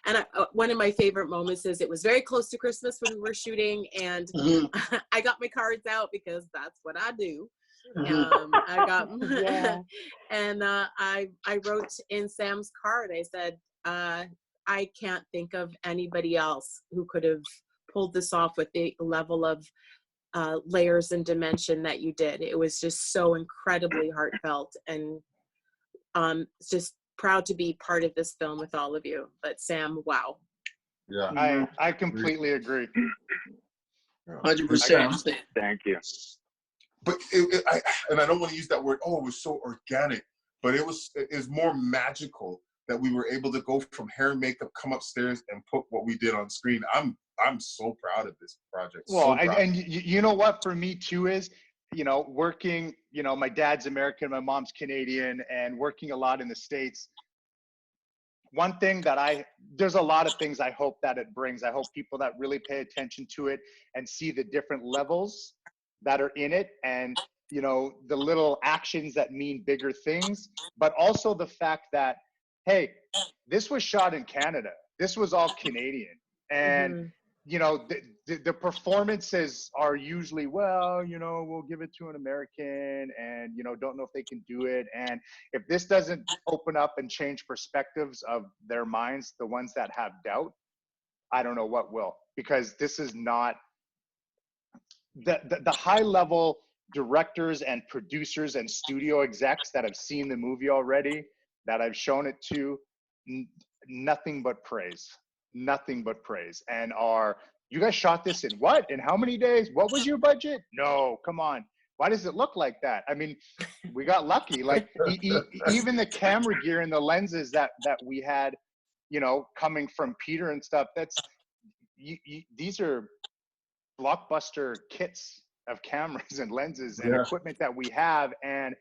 D: And one of my favorite moments is it was very close to Christmas when we were shooting, and I got my cards out because that's what I do. I got and I wrote in Sam's card, I said, I can't think of anybody else who could have pulled this off with the level of layers and dimension that you did. It was just so incredibly heartfelt, and just proud to be part of this film with all of you. But Sam, wow.
B: Yeah,
A: I completely agree.
F: 100%.
C: Thank you.
B: But and I don't want to use that word. Oh, it was so organic, but it was more magical that we were able to go from hair and makeup, come upstairs, and put what we did on screen. I'm so proud of this project.
A: Well,
B: so
A: and you know what, for me too is, working, my dad's American, my mom's Canadian, and working a lot in the States. One thing that there's a lot of things I hope that it brings. I hope people that really pay attention to it and see the different levels that are in it, and the little actions that mean bigger things, but also the fact that, hey, this was shot in Canada. This was all Canadian. And the performances are usually, well, we'll give it to an American, and don't know if they can do it. And if this doesn't open up and change perspectives of their minds, the ones that have doubt, I don't know what will, because this is not the high level directors and producers and studio execs that have seen the movie already, that I've shown it to, nothing but praise. And you guys shot this in what? In how many days? What was your budget? No, come on. Why does it look like that? I mean, we got lucky. Like even the camera gear and the lenses that we had, coming from Peter and stuff, these are blockbuster kits of cameras and lenses and equipment that we have, and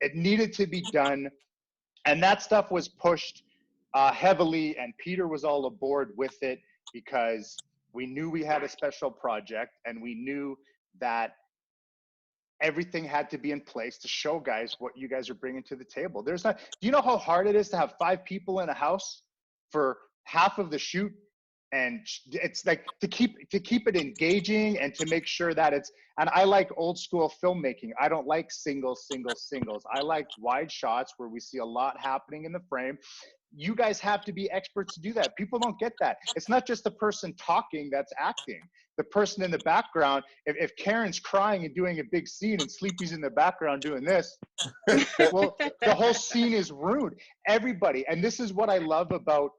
A: it needed to be done. And that stuff was pushed heavily, and Peter was all aboard with it, because we knew we had a special project, and we knew that everything had to be in place to show guys what you guys are bringing to the table. Do you know how hard it is to have 5 people in a house for half of the shoot? And it's like to keep it engaging, and to make sure that and I like old school filmmaking. I don't like singles. I like wide shots where we see a lot happening in the frame. You guys have to be experts to do that. People don't get that. It's not just the person talking that's acting. The person in the background, if Karen's crying and doing a big scene and Sleepy's in the background doing this, well, the whole scene is ruined. Everybody, and this is what I love about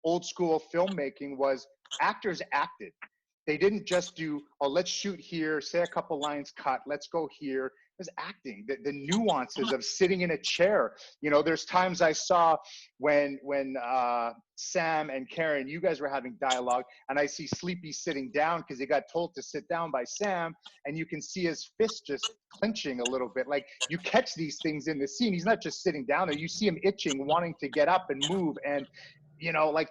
A: old school filmmaking, was actors acted. They didn't just do, oh, let's shoot here, say a couple lines, cut, let's go here. It was acting, the nuances of sitting in a chair. There's times I saw when Sam and Karen, you guys were having dialogue, and I see Sleepy sitting down because he got told to sit down by Sam, and you can see his fist just clenching a little bit. Like, you catch these things in the scene. He's not just sitting down there. You see him itching, wanting to get up and move. And like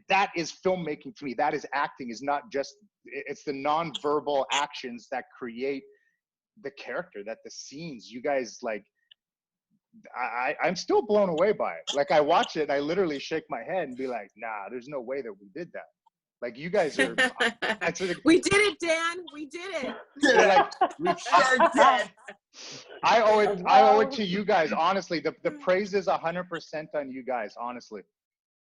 A: that is filmmaking to me. That is acting. Is not just, it's the nonverbal actions that create the character, that the scenes. You guys, like, I'm still blown away by it. Like, I watch it and I literally shake my head and be like, nah, there's no way that we did that. Like, you guys are.
D: We did it, Dan. We did it.
B: Yeah, we sure did.
A: I owe it to you guys. Honestly, the praise is 100% on you guys. Honestly.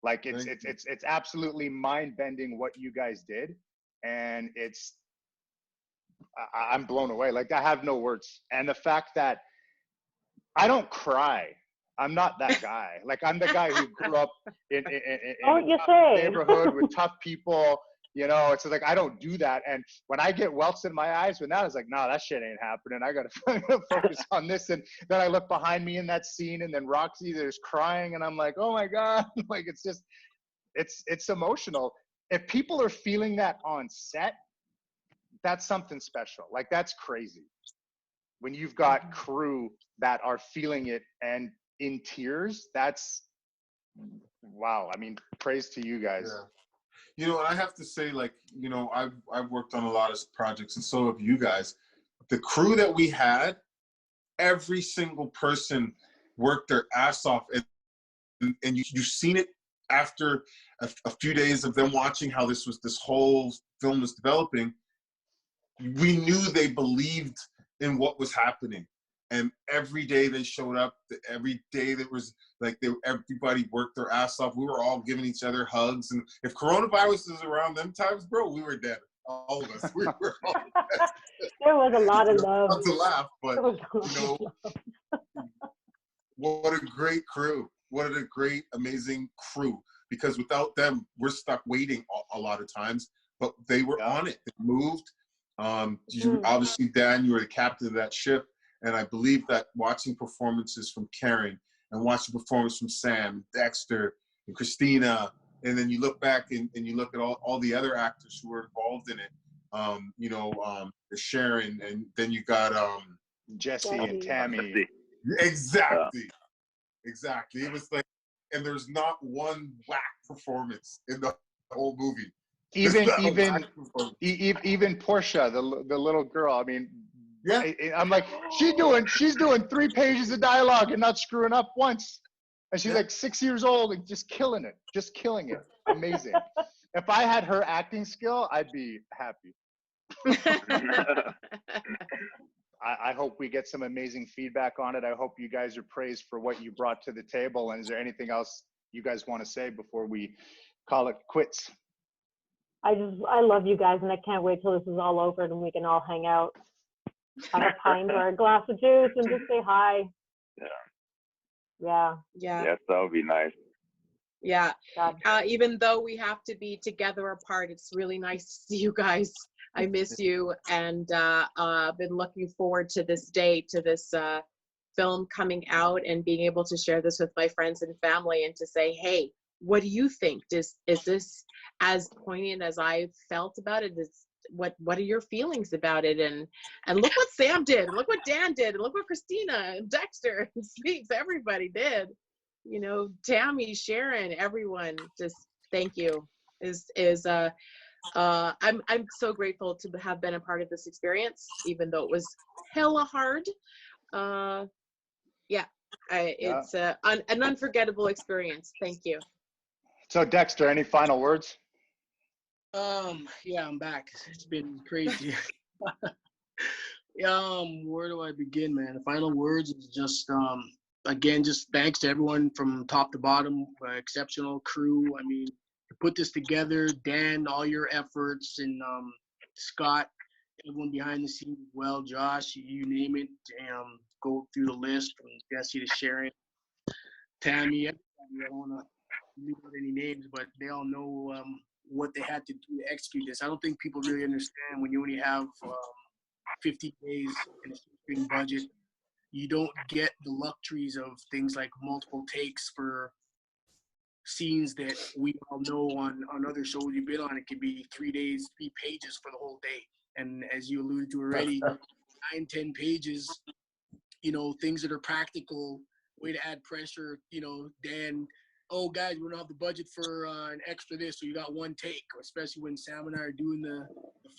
A: Like, it's absolutely mind-bending what you guys did, and I'm blown away. Like, I have no words. And the fact that I don't cry I'm not that guy. Like, I'm the guy who grew up in
E: Don't
A: a
E: you
A: tough
E: say?
A: neighborhood with tough people. You know, it's like I don't do that. And when I get welts in my eyes, when that is like, nah, that shit ain't happening. I gotta focus on this. And then I look behind me in that scene, and then Roxy there's crying, and I'm like, oh my god, like it's just, it's emotional. If people are feeling that on set, that's something special. Like, that's crazy. When you've got crew that are feeling it and in tears, that's wow. I mean, praise to you guys.
B: Yeah. You know, and I have to say, like, you know, I've worked on a lot of projects, and so have you guys. The crew that we had, every single person worked their ass off, and you've seen it after a few days of them watching how this whole film was developing. We knew they believed in what was happening, and every day they showed up. Every day that was like everybody worked their ass off. We were all giving each other hugs, and if coronavirus was around them times, bro, we were dead. All of us, we were all dead.
E: There was a lot of love.
B: Not to laugh, but
E: There was a lot
B: you know,
E: of love.
B: what a great crew! What a great, amazing crew! Because without them, we're stuck waiting a lot of times. But they were on it. They moved. Obviously, Dan, you were the captain of that ship, and I believe that watching performances from Karen and watching performances from Sam, Dexter, and Christina, and then you look back and you look at all the other actors who were involved in it. You know, Sharon, and then you got
A: Jesse and Tammy.
B: Exactly. It was like, and there's not one whack performance in the whole movie.
A: Even Portia, the little girl. I mean,
B: yeah,
A: I'm like, she's doing 3 pages of dialogue and not screwing up once, and she's like 6 years old and just killing it. Amazing. If I had her acting skill, I'd be happy. I hope we get some amazing feedback on it. I hope you guys are praised for what you brought to the table. And is there anything else you guys want to say before we call it quits?
E: I love you guys, and I can't wait till this is all over and we can all hang out, have a pint or a glass of juice, and just say hi. Yeah.
C: Yes, that would be nice.
D: Yeah. Even though we have to be together apart, it's really nice to see you guys. I miss you, and I've been looking forward to this day, to this film coming out, and being able to share this with my friends and family, and to say, hey, what do you think? Is this as poignant as I felt about it? What are your feelings about it? And look what Sam did, and look what Dan did, and look what Christina and Dexter and Speaks, everybody did. You know, Tammy, Sharon, everyone, just thank you. I'm so grateful to have been a part of this experience, even though it was hella hard. It's an unforgettable experience. Thank you.
A: So Dexter, any final words?
F: Yeah, I'm back. It's been crazy. Where do I begin, man? The final words is just again, just thanks to everyone from top to bottom, exceptional crew. I mean, to put this together, Dan, all your efforts, and Scott, everyone behind the scenes as well, Josh, you name it. Go through the list from Jesse to Sharon, Tammy. I don't want to leave out any names, but they all know what they had to do to execute this. I don't think people really understand when you only have 50 days in a shoestring budget. You don't get the luxuries of things like multiple takes for scenes that we all know on other shows you've been on. It could be 3 days, 3 pages for the whole day. And as you alluded to already, 9-10 pages, you know, things that are practical, way to add pressure, you know, Dan, oh guys, we don't have the budget for an extra this, so you got 1 take, especially when Sam and I are doing the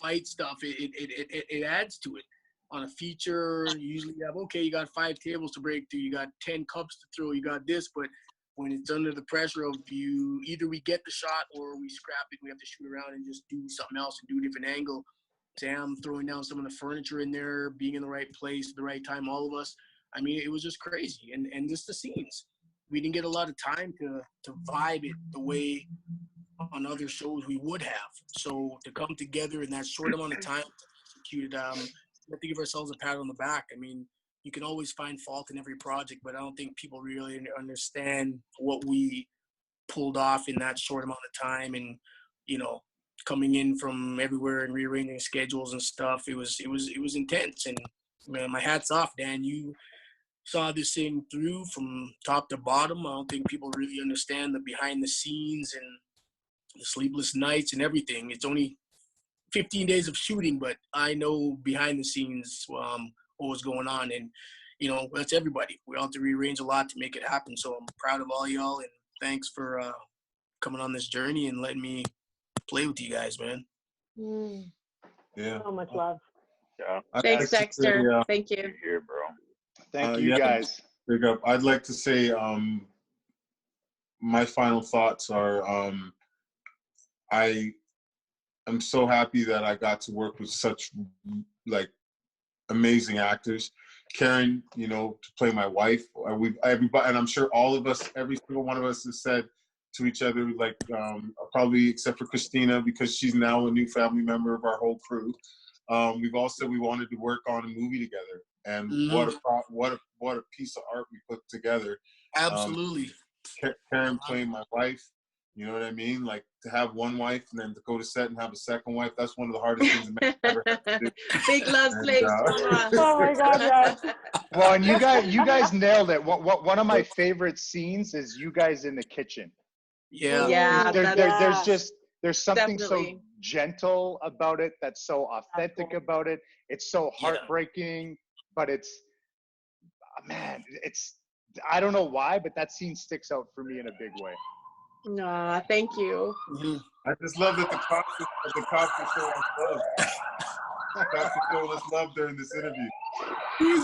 F: fight stuff, it adds to it. On a feature, you usually have, okay, you got 5 tables to break through, you got 10 cups to throw, you got this, but when it's under the pressure of you, either we get the shot or we scrap it, we have to shoot around and just do something else and do a different angle. Sam throwing down some of the furniture in there, being in the right place at the right time, all of us. I mean, it was just crazy. And just the scenes. We didn't get a lot of time to vibe it the way on other shows we would have. So to come together in that short amount of time, executed, we have to give ourselves a pat on the back. I mean, you can always find fault in every project, but I don't think people really understand what we pulled off in that short amount of time. And, you know, coming in from everywhere and rearranging schedules and stuff, it was intense. And man, my hat's off, Dan. You saw this thing through from top to bottom. I don't think people really understand the behind the scenes and the sleepless nights and everything. It's only 15 days of shooting, but I know behind the scenes what was going on. And, you know, that's everybody. We all have to rearrange a lot to make it happen. So I'm proud of all y'all, and thanks for coming on this journey and letting me play with you guys, man.
B: Yeah.
E: So much love.
C: Yeah.
D: Thanks, Dexter. Thank you.
C: You're here, bro.
A: Thank you,
B: yeah,
A: guys.
B: Big up. I'd like to say my final thoughts are I am so happy that I got to work with such like amazing actors. Karen, you know, to play my wife. Everybody, and I'm sure all of us, every single one of us has said to each other, like probably except for Christina, because she's now a new family member of our whole crew. We've all said we wanted to work on a movie together, and what a piece of art we put together.
F: Absolutely.
B: Karen playing my wife, you know what I mean? Like to have one wife and then to go to set and have a second wife, that's one of the hardest things a man ever had to do.
D: Big love slaves.
E: Oh my God, yes.
A: Well, and you guys nailed it. One of my favorite scenes is you guys in the kitchen.
F: Yeah.
D: Yeah,
A: There's something
D: definitely.
A: so gentle about it, that's so authentic about it. It's so heartbreaking, but it's, man, I don't know why, but that scene sticks out for me in a big way.
D: Aw, thank you.
B: I just love that the cops are showing us love. The cops are showing us love during this interview.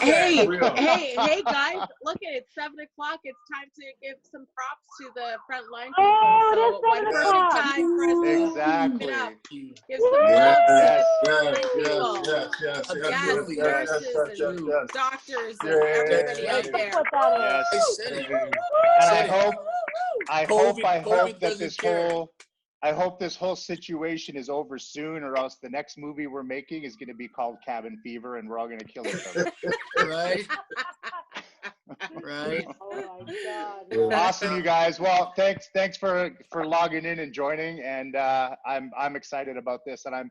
D: Hey,
B: For real.
D: hey, guys! Look at it. 7 o'clock. It's time to give some props to the frontline people.
E: Oh,
D: So
E: it is
D: what
E: 7
D: a perfect
E: o'clock.
D: time for us to
A: Exactly.
D: get up. Give some love to
B: Yes,
D: the
B: yes,
D: frontline people.
F: Absolutely.
D: Nurses and doctors and everybody out
E: That's
D: there.
E: what that is.
A: Yes.
F: I said it.
A: And
F: Said it.
A: I hope
F: COVID
A: that this
F: doesn't care.
A: whole situation is over soon, or else the next movie we're making is going to be called Cabin Fever, and we're all going to kill each other.
F: Right. Right.
E: Oh my God.
A: Awesome, you guys. Well, thanks for logging in and joining, and I'm excited about this, and I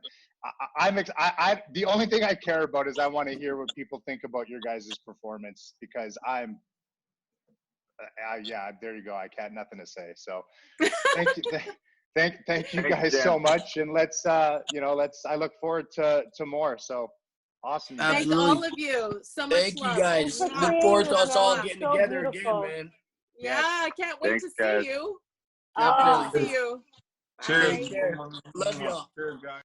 A: the only thing I care about is I want to hear what people think about your guys' performance, because yeah, there you go. I got nothing to say. So thank you. Thank you guys so much. And let's I look forward to more. So awesome.
D: Thank all of you. So much
F: Thank
D: love.
F: you guys.
E: Thanks for
F: Look
E: being
F: forward to
E: here,
F: us all
E: man.
F: getting
E: So
F: together
E: beautiful.
F: again, man.
D: Yeah, I can't wait
C: Thanks,
D: to
C: guys.
D: see you.
F: Definitely.
D: See you.
B: Cheers.
D: Bye.
F: Love y'all.
B: Cheers, guys.